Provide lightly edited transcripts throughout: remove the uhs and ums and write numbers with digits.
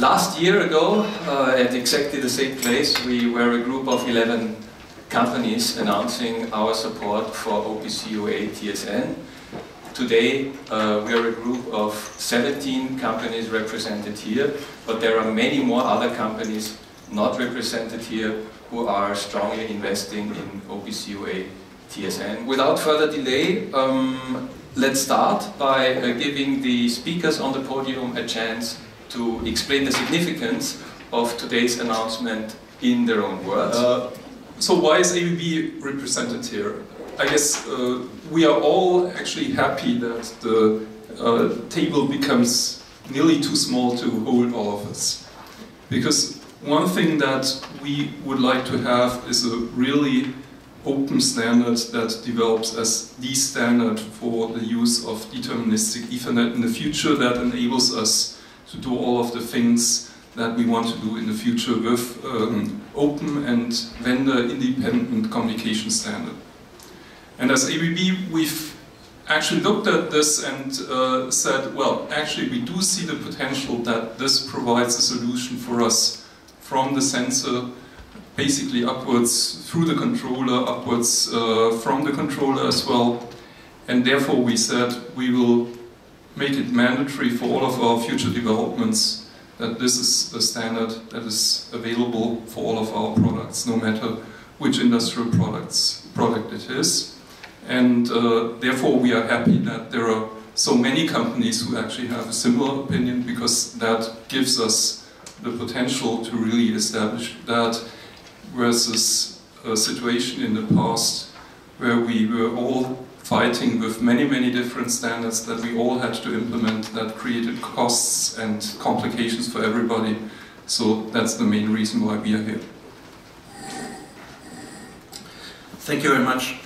Last year ago, at exactly the same place, we were a group of 11 companies announcing our support for OPC UA TSN. Today, we are a group of 17 companies represented here, but there are many more other companies not represented here who are strongly investing in OPC UA TSN. Without further delay, let's start by giving the speakers on the podium a chance to explain the significance of today's announcement in their own words. So why is ABB represented here? I guess we are all actually happy that the table becomes nearly too small to hold all of us. Because one thing that we would like to have is a really open standard that develops as the standard for the use of deterministic Ethernet in the future, that enables us to do all of the things that we want to do in the future with open and vendor-independent communication standard. And as ABB, we've actually looked at this and said, well, actually we do see the potential that this provides a solution for us from the sensor basically upwards through the controller, upwards from the controller as well. And therefore we said we will make it mandatory for all of our future developments that this is a standard that is available for all of our products, no matter which industrial product it is. And therefore we are happy that there are so many companies who actually have a similar opinion, because that gives us the potential to really establish that, versus a situation in the past where we were all fighting with many different standards that we all had to implement, that created costs and complications for everybody. So that's the main reason why we are here. Thank you very much.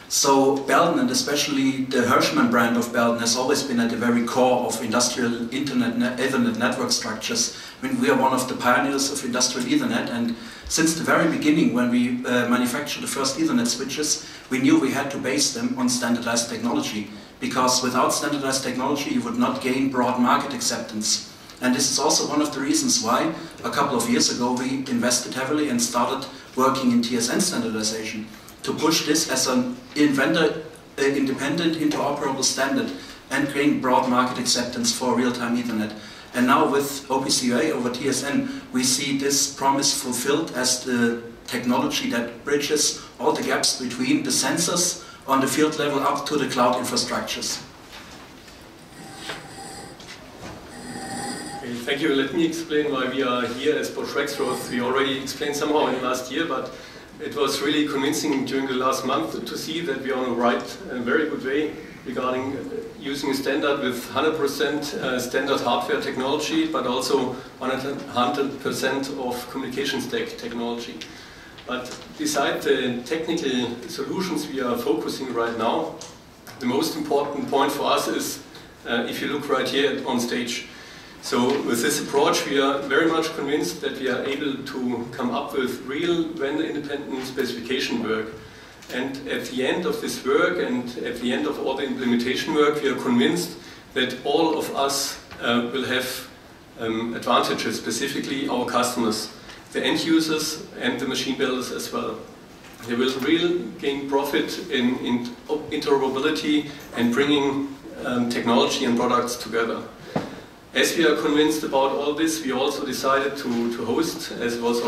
So Belden, and especially the Hirschman brand of Belden, has always been at the very core of industrial Ethernet network structures. I mean, we are one of the pioneers of industrial Ethernet, and since the very beginning, when we manufactured the first Ethernet switches, we knew we had to base them on standardized technology, because without standardized technology you would not gain broad market acceptance. And this is also one of the reasons why a couple of years ago we invested heavily and started working in TSN standardization, to push this as an vendor-independent interoperable standard and gain broad market acceptance for real-time Ethernet. And now with OPC UA over TSN, we see this promise fulfilled as the technology that bridges all the gaps between the sensors on the field level up to the cloud infrastructures. Okay, thank you. Let me explain why we are here as Bosch Rexroth. We already explained somehow in last year, but it was really convincing during the last month to see that we are on the right and very good way regarding using a standard with 100% standard hardware technology, but also 100% of communication stack technology. But besides the technical solutions we are focusing right now, the most important point for us is, if you look right here on stage, so with this approach we are very much convinced that we are able to come up with real vendor-independent specification work. And at the end of this work and at the end of all the implementation work, we are convinced that all of us will have advantages, specifically our customers, the end users and the machine builders as well. They will really gain profit in interoperability and bringing technology and products together. As we are convinced about all this, we also decided to host, as it was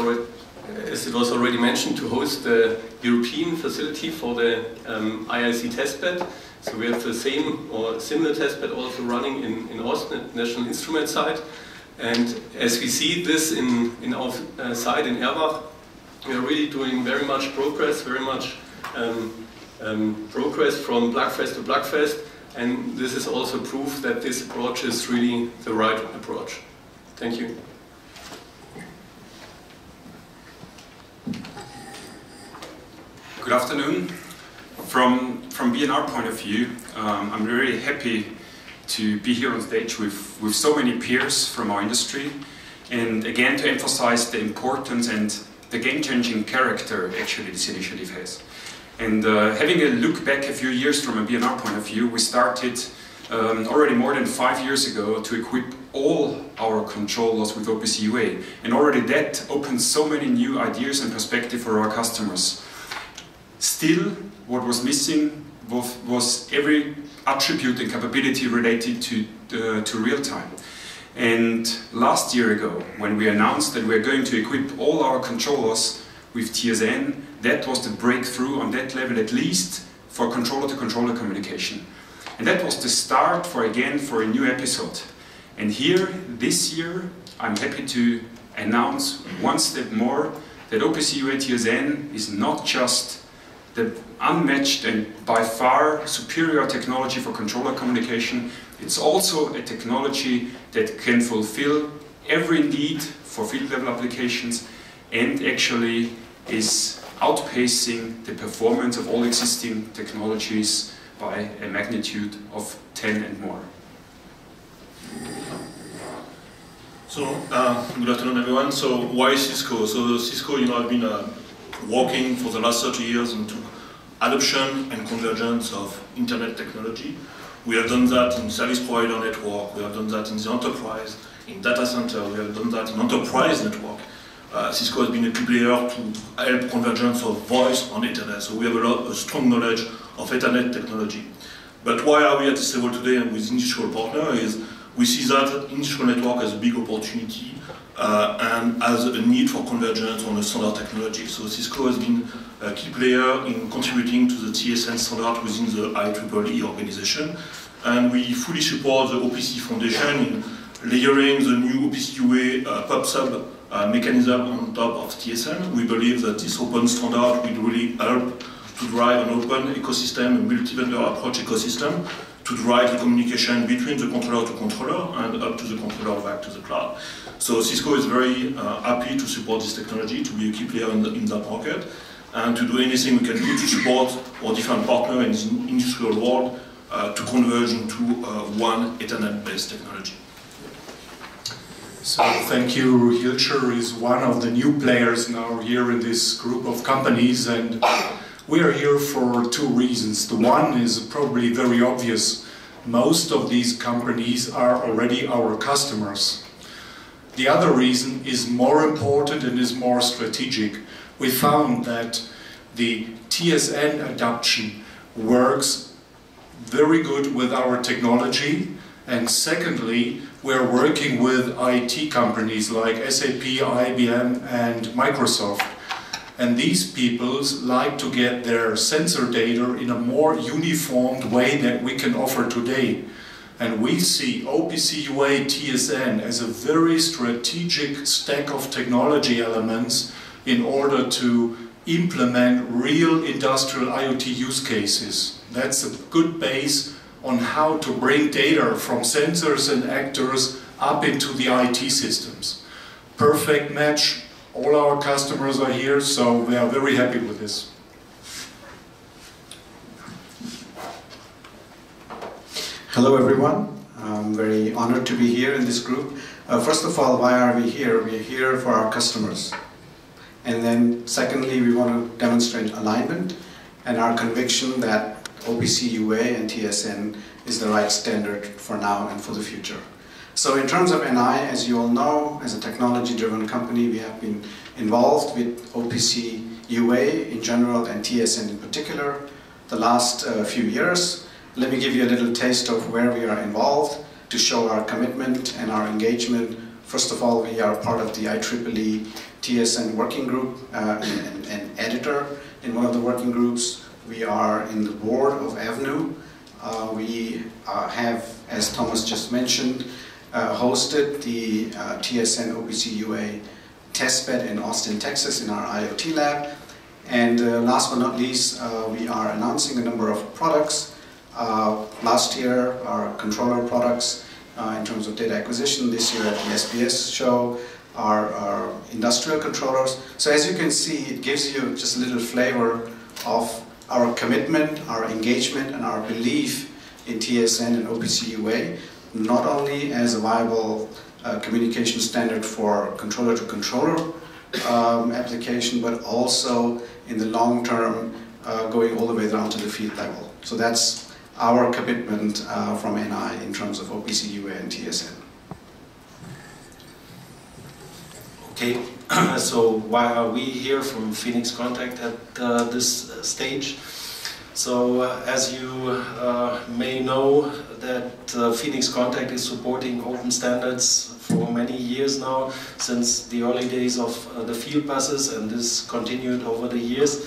already mentioned, to host the European facility for the IIC testbed. So we have the same or similar testbed also running in Austin at National Instrument site. And as we see this in our site in Erbach, we are really doing very much progress, progress from Plugfest to Plugfest. And this is also proof that this approach is really the right approach. Thank you. Good afternoon. From B&R point of view, I'm really happy to be here on stage with so many peers from our industry, and again to emphasize the importance and the game-changing character actually this initiative has. And having a look back a few years from a B&R point of view, we started already more than 5 years ago to equip all our controllers with OPC UA. And already that opened so many new ideas and perspectives for our customers. Still, what was missing was every attribute and capability related to real-time. And last year ago, when we announced that we're going to equip all our controllers with TSN, that was the breakthrough on that level, at least for controller-to-controller communication. And that was the start for a new episode. And here, this year, I'm happy to announce one step more that OPC UA TSN is not just the unmatched and by far superior technology for controller communication. It's also a technology that can fulfill every need for field level applications and actually is outpacing the performance of all existing technologies by a magnitude of 10 and more. So, good afternoon everyone. So, why Cisco? So, Cisco, I've been working for the last 30 years into adoption and convergence of internet technology. We have done that in service provider network, we have done that in the enterprise, in data center, we have done that in enterprise network. Cisco has been a key player to help convergence of voice on internet, so we have a strong knowledge of Ethernet technology. But why are we at this level today and with industrial partner is we see that industrial network as a big opportunity and as a need for convergence on a standard technology. So Cisco has been a key player in contributing to the TSN standard within the IEEE organization, and we fully support the OPC Foundation in layering the new OPC UA pub-sub mechanism on top of TSN. We believe that this open standard will really help to drive an open ecosystem, a multi-vendor approach ecosystem, to drive the communication between the controller to controller and up to the controller back to the cloud. So Cisco is very happy to support this technology, to be a key player in that market, and to do anything we can do to support our different partners in this industrial world to converge into one Ethernet-based technology. So thank you. Hilscher is one of the new players now here in this group of companies, and we are here for two reasons. The one is probably very obvious. Most of these companies are already our customers. The other reason is more important and is more strategic. We found that the TSN adoption works very good with our technology, and secondly, we're working with IT companies like SAP, IBM and Microsoft. And these people like to get their sensor data in a more uniformed way that we can offer today. And we see OPC UA TSN as a very strategic stack of technology elements in order to implement real industrial IoT use cases. That's a good base on how to bring data from sensors and actors up into the IT systems. Perfect match. All our customers are here, so we are very happy with this. Hello everyone. I'm very honored to be here in this group. First of all, why are we here? We're here for our customers. And then secondly, we want to demonstrate alignment and our conviction that OPC UA and TSN is the right standard for now and for the future. So in terms of NI, as you all know, as a technology-driven company, we have been involved with OPC UA in general and TSN in particular the last few years. Let me give you a little taste of where we are involved to show our commitment and our engagement. First of all, we are part of the IEEE TSN working group and editor in one of the working groups. We are in the board of Avnu. We have, as Thomas just mentioned, hosted the TSN OPC UA testbed in Austin, Texas in our IoT lab. And last but not least, we are announcing a number of products. Last year, our controller products in terms of data acquisition. This year at the SBS show, our industrial controllers. So as you can see, it gives you just a little flavor of our commitment, our engagement, and our belief in TSN and OPC UA, not only as a viable communication standard for controller-to-controller application, but also in the long term going all the way down to the field level. So that's our commitment from NI in terms of OPC UA and TSN. Okay, so why are we here from Phoenix Contact at this stage? So as you may know, that Phoenix Contact is supporting open standards for many years now, since the early days of the field buses, and this continued over the years.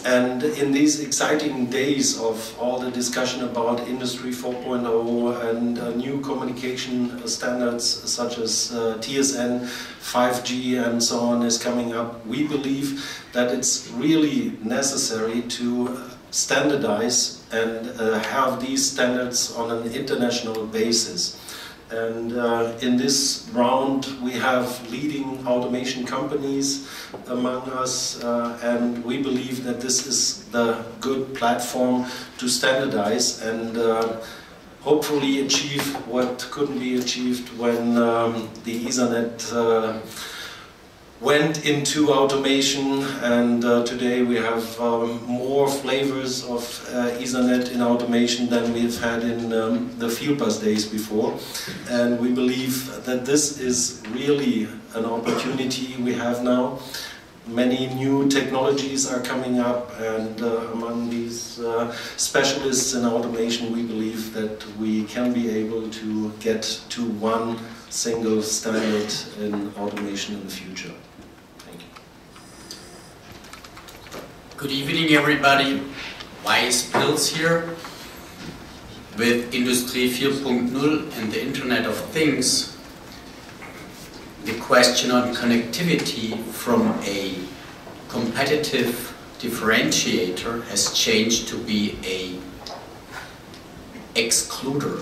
And in these exciting days of all the discussion about Industry 4.0 and new communication standards such as TSN, 5G and so on is coming up, we believe that it's really necessary to standardize and have these standards on an international basis. And in this round we have leading automation companies among us, and we believe that this is the good platform to standardize and hopefully achieve what couldn't be achieved when the Ethernet went into automation, and today we have more flavors of Ethernet in automation than we've had in the field bus days before. And we believe that this is really an opportunity we have now. Many new technologies are coming up, and among these specialists in automation, we believe that we can be able to get to one single standard in automation in the future. Thank you. Good evening, everybody. Wise Pills here with Industry 4.0 and the Internet of Things. The question on connectivity from a competitive differentiator has changed to be a excluder.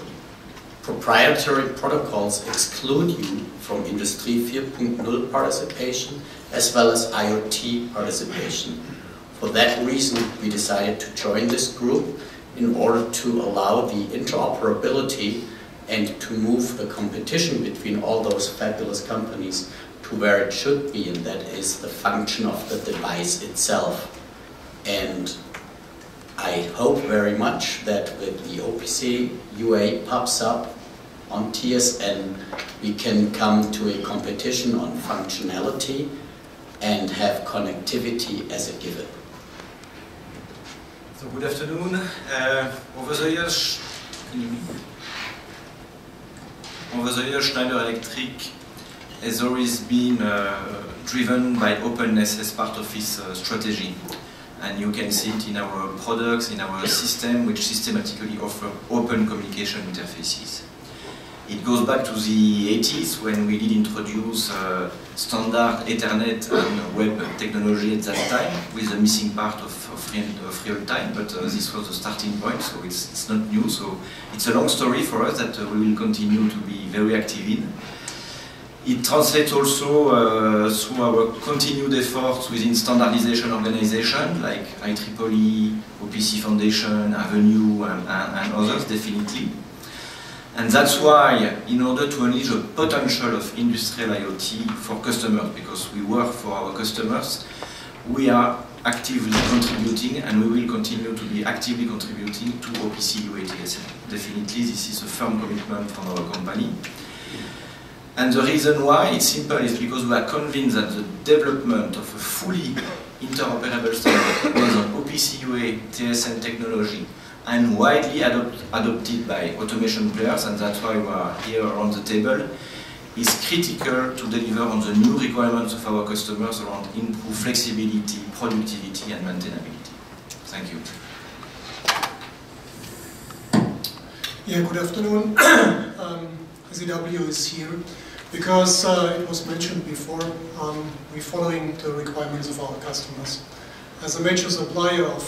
Proprietary protocols exclude you from Industry 4.0 participation as well as IoT participation. For that reason, we decided to join this group in order to allow the interoperability and to move the competition between all those fabulous companies to where it should be, and that is the function of the device itself. And I hope very much that with the OPC UA pops up on TSN, we can come to a competition on functionality and have connectivity as a given. So good afternoon. Over the years, Schneider Electric has always been driven by openness as part of its strategy. And you can see it in our products, in our system, which systematically offer open communication interfaces. It goes back to the 80s when we did introduce standard Ethernet and web technology at that time, with the missing part of real time, but this was the starting point, so it's not new. So it's a long story for us that we will continue to be very active in. It translates also through our continued efforts within standardization organization like IEEE, OPC Foundation, Avnu, and others, definitely. And that's why, in order to unleash the potential of industrial IoT for customers, because we work for our customers, we are actively contributing, and we will continue to be actively contributing to OPC UA TSN. Definitely, this is a firm commitment from our company. And the reason why it's simple is because we are convinced that the development of a fully interoperable standard based on OPC UA TSN technology and widely adopted by automation players, and that's why we are here around the table, is critical to deliver on the new requirements of our customers around improved flexibility, productivity and maintainability. Thank you. Yeah, good afternoon. ZW is here because it was mentioned before, we're following the requirements of our customers. As a major supplier of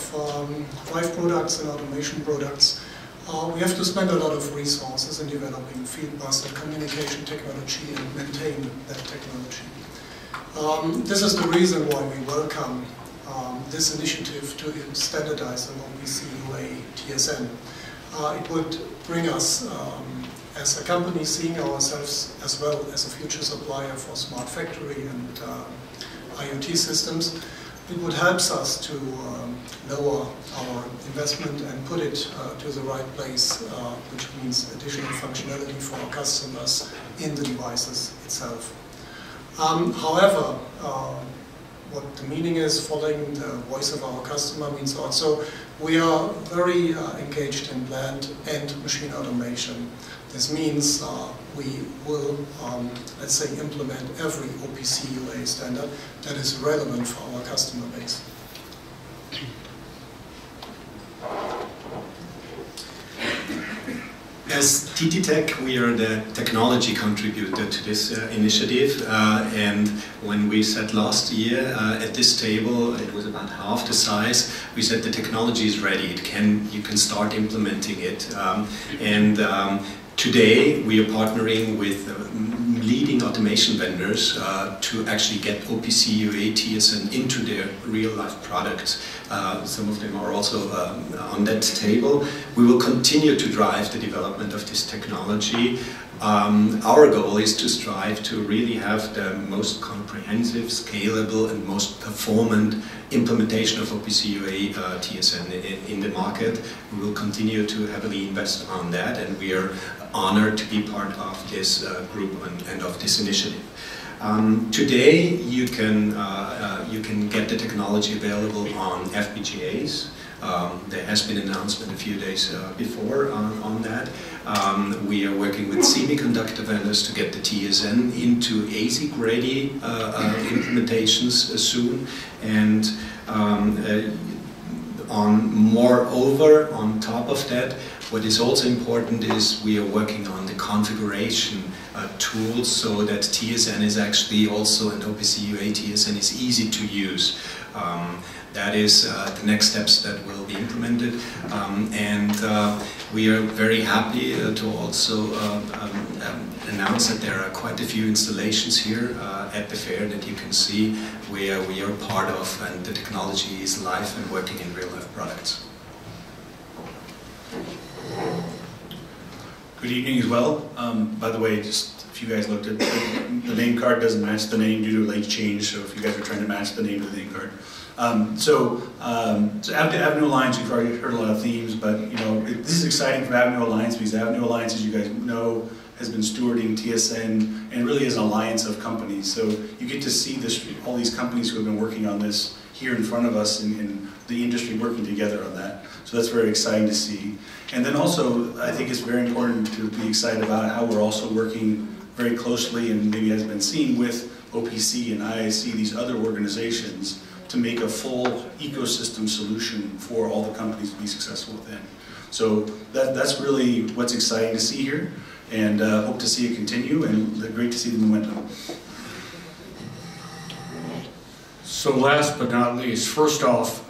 drive products and automation products, we have to spend a lot of resources in developing field bus and communication technology and maintain that technology. This is the reason why we welcome this initiative to standardize on OPC UA TSN. It would bring us, as a company, seeing ourselves as well as a future supplier for smart factory and IoT systems, it would help us to lower our investment and put it to the right place, which means additional functionality for our customers in the devices itself. However, what the meaning is, following the voice of our customer, means also we are very engaged in plant and machine automation. This means we will, let's say, implement every OPC UA standard that is relevant for our customer base. As TT-Tech, we are the technology contributor to this initiative, and when we said last year at this table, it was about half the size, we said the technology is ready, you can start implementing it. Today we are partnering with leading automation vendors to actually get OPC UA TSN into their real-life products. Some of them are also on that table. We will continue to drive the development of this technology. Our goal is to strive to really have the most comprehensive, scalable and most performant implementation of OPC UA TSN in the market. We will continue to heavily invest on that, and we are honored to be part of this group and of this initiative. Today you can get the technology available on FPGAs. There has been an announcement a few days before on that. We are working with semiconductor vendors to get the TSN into ASIC-ready implementations soon, and moreover, on top of that, what is also important is we are working on the configuration tools so that TSN is actually also, an OPC UA TSN is easy to use. That is the next steps that will be implemented, and we are very happy to also announce that there are quite a few installations here at the fair that you can see where we are part of, and the technology is live and working in real-life products. Good evening as well. By the way, just if you guys looked at the name card, doesn't match the name due to late change, so if you guys are trying to match the name to the name card. So Avnu Alliance, you've already heard a lot of themes, but you know, this is exciting for Avnu Alliance because Avnu Alliance, as you guys know, has been stewarding TSN and really is an alliance of companies. So you get to see this, all these companies who have been working on this here in front of us, and the industry working together on that. So that's very exciting to see. And then also, I think it's very important to be excited about how we're also working very closely, and maybe has been seen, with OPC and IIC, these other organizations, to make a full ecosystem solution for all the companies to be successful within. So that's really what's exciting to see here, and hope to see it continue, and great to see the momentum. So last but not least, first off,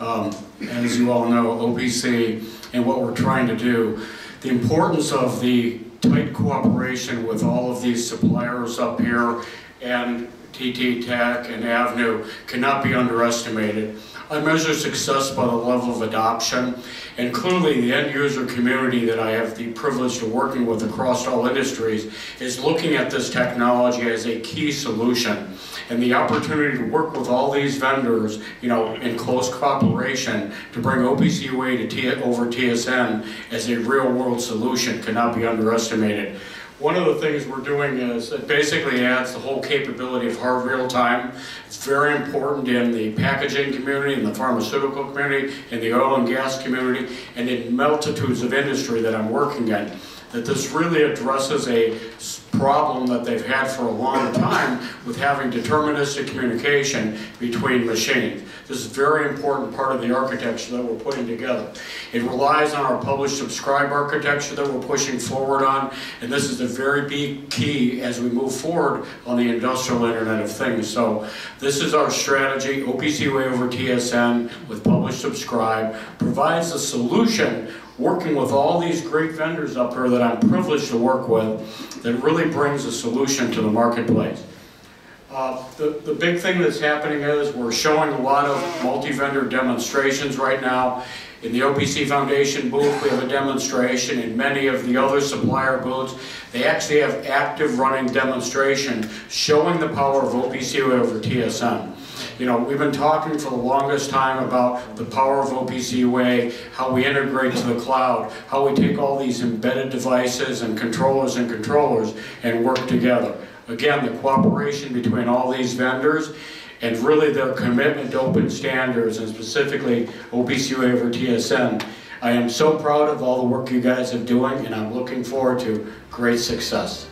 as you all know, OPC and what we're trying to do, the importance of the tight cooperation with all of these suppliers up here and TT-Tech and Avnu cannot be underestimated. I measure success by the level of adoption, and clearly the end user community that I have the privilege of working with across all industries is looking at this technology as a key solution. And the opportunity to work with all these vendors, you know, in close cooperation to bring OPC UA over TSN as a real-world solution cannot be underestimated. One of the things we're doing is it basically adds the whole capability of hard real time. It's very important in the packaging community, in the pharmaceutical community, in the oil and gas community, and in multitudes of industry that I'm working in. That this really addresses a problem that they've had for a long time with having deterministic communication between machines. This is a very important part of the architecture that we're putting together. It relies on our publish-subscribe architecture that we're pushing forward on, and this is a very big key as we move forward on the industrial Internet of Things. So this is our strategy. OPC UA over TSN with publish-subscribe provides a solution, working with all these great vendors up here that I'm privileged to work with, that really brings a solution to the marketplace. The big thing that's happening is we're showing a lot of multi-vendor demonstrations right now. In the OPC Foundation booth, we have a demonstration. In many of the other supplier booths, they actually have active running demonstration showing the power of OPC UA over TSN. You know, we've been talking for the longest time about the power of OPC UA, how we integrate to the cloud, how we take all these embedded devices and controllers and work together. Again, the cooperation between all these vendors and really their commitment to open standards, and specifically OPC UA over TSN. I am so proud of all the work you guys are doing, and I'm looking forward to great success.